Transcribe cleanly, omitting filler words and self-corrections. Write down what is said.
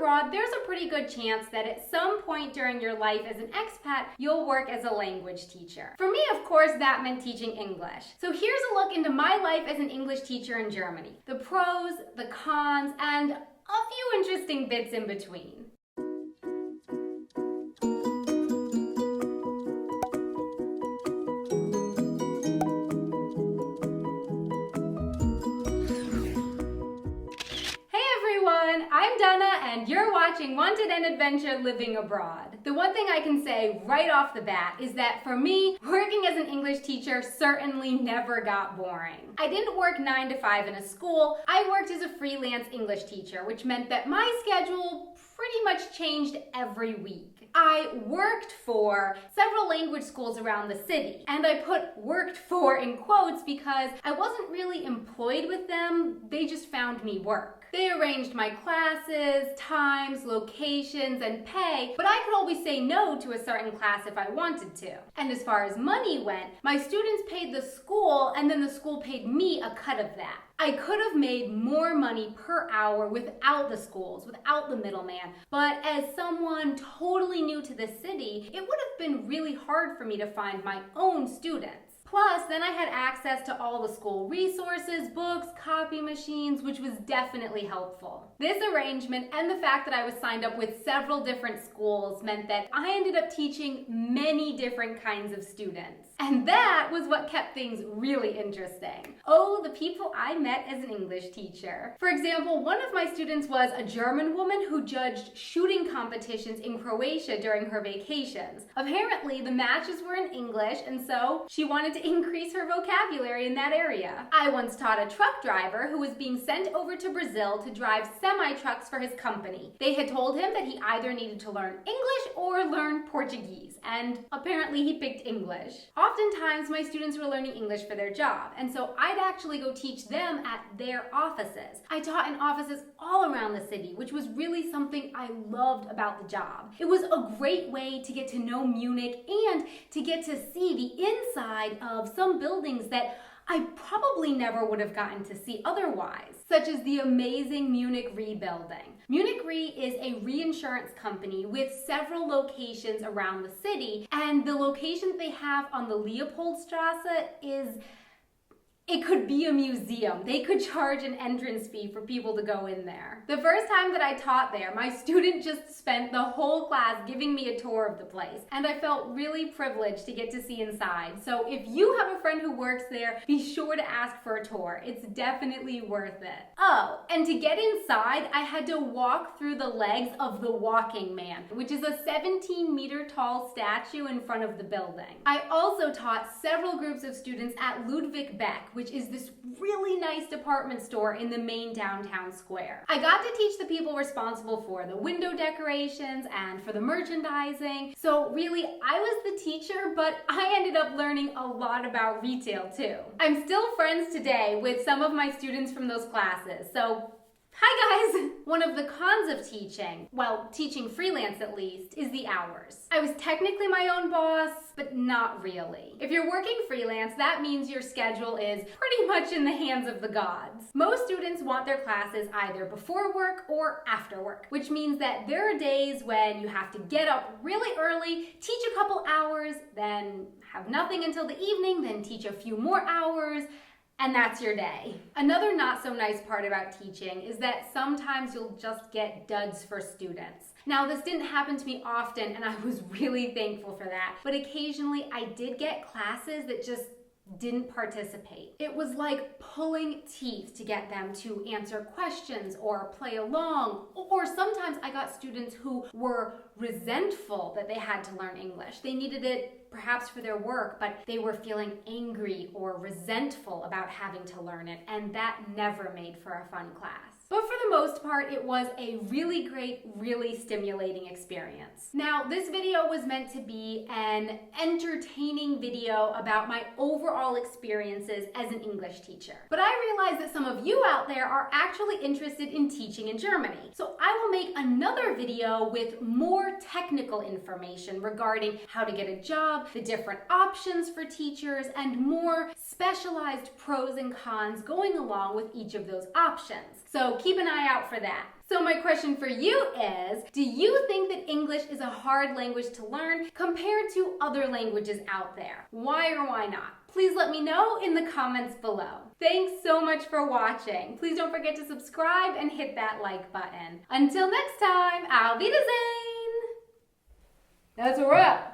abroad, there's a pretty good chance that at some point during your life as an expat, you'll work as a language teacher. For me, of course, that meant teaching English. So here's a look into my life as an English teacher in Germany. The pros, the cons, and a few interesting bits in between. I'm Donna, and you're watching Wanted and Adventure Living Abroad. The one thing I can say right off the bat is that for me, working as an English teacher certainly never got boring. I didn't work 9 to 5 in a school. I worked as a freelance English teacher, which meant that my schedule pretty much changed every week. I worked for several language schools around the city, and I put "worked for" in quotes because I wasn't really employed with them, they just found me work. They arranged my classes, times, locations, and pay, but I could always say no to a certain class if I wanted to. And as far as money went, my students paid the school, and then the school paid me a cut of that. I could have made more money per hour without the schools, without the middleman, but as someone totally new to the city, it would have been really hard for me to find my own students. Plus, then I had access to all the school resources, books, copy machines, which was definitely helpful. This arrangement and the fact that I was signed up with several different schools meant that I ended up teaching many different kinds of students. And that was what kept things really interesting. Oh, the people I met as an English teacher. For example, one of my students was a German woman who judged shooting competitions in Croatia during her vacations. Apparently, the matches were in English, and so she wanted to increase her vocabulary in that area. I once taught a truck driver who was being sent over to Brazil to drive semi-trucks for his company. They had told him that he either needed to learn English or learn Portuguese, and apparently he picked English. Oftentimes, my students were learning English for their job, and so I'd actually go teach them at their offices. I taught in offices all around the city, which was really something I loved about the job. It was a great way to get to know Munich and to get to see the inside of some buildings that I probably never would have gotten to see otherwise, such as the amazing Munich Re building. Munich Re is a reinsurance company with several locations around the city, and the location they have on the Leopoldstrasse it could be a museum. They could charge an entrance fee for people to go in there. The first time that I taught there, my student just spent the whole class giving me a tour of the place, and I felt really privileged to get to see inside. So if you have a friend who works there, be sure to ask for a tour. It's definitely worth it. Oh, and to get inside, I had to walk through the legs of the Walking Man, which is a 17-meter tall statue in front of the building. I also taught several groups of students at Ludwig Beck, which is this really nice department store in the main downtown square. I got to teach the people responsible for the window decorations and for the merchandising. So really, I was the teacher, but I ended up learning a lot about retail too. I'm still friends today with some of my students from those classes, so hi guys! One of the cons of teaching, well, teaching freelance at least, is the hours. I was technically my own boss, but not really. If you're working freelance, that means your schedule is pretty much in the hands of the gods. Most students want their classes either before work or after work, which means that there are days when you have to get up really early, teach a couple hours, then have nothing until the evening, then teach a few more hours, and that's your day. Another not so nice part about teaching is that sometimes you'll just get duds for students. Now, this didn't happen to me often, and I was really thankful for that, but occasionally I did get classes that just didn't participate. It was like pulling teeth to get them to answer questions or play along, or sometimes I got students who were resentful that they had to learn English. They needed it perhaps for their work, but they were feeling angry or resentful about having to learn it, and that never made for a fun class. But for the most part, it was a really great, really stimulating experience. Now, this video was meant to be an entertaining video about my overall experiences as an English teacher. But I realize that some of you out there are actually interested in teaching in Germany. So I will make another video with more technical information regarding how to get a job, the different options for teachers, and more specialized pros and cons going along with each of those options. So keep an eye out for that. So my question for you is, do you think that English is a hard language to learn compared to other languages out there? Why or why not? Please let me know in the comments below. Thanks so much for watching. Please don't forget to subscribe and hit that like button. Until next time, auf Wiedersehen! That's a wrap.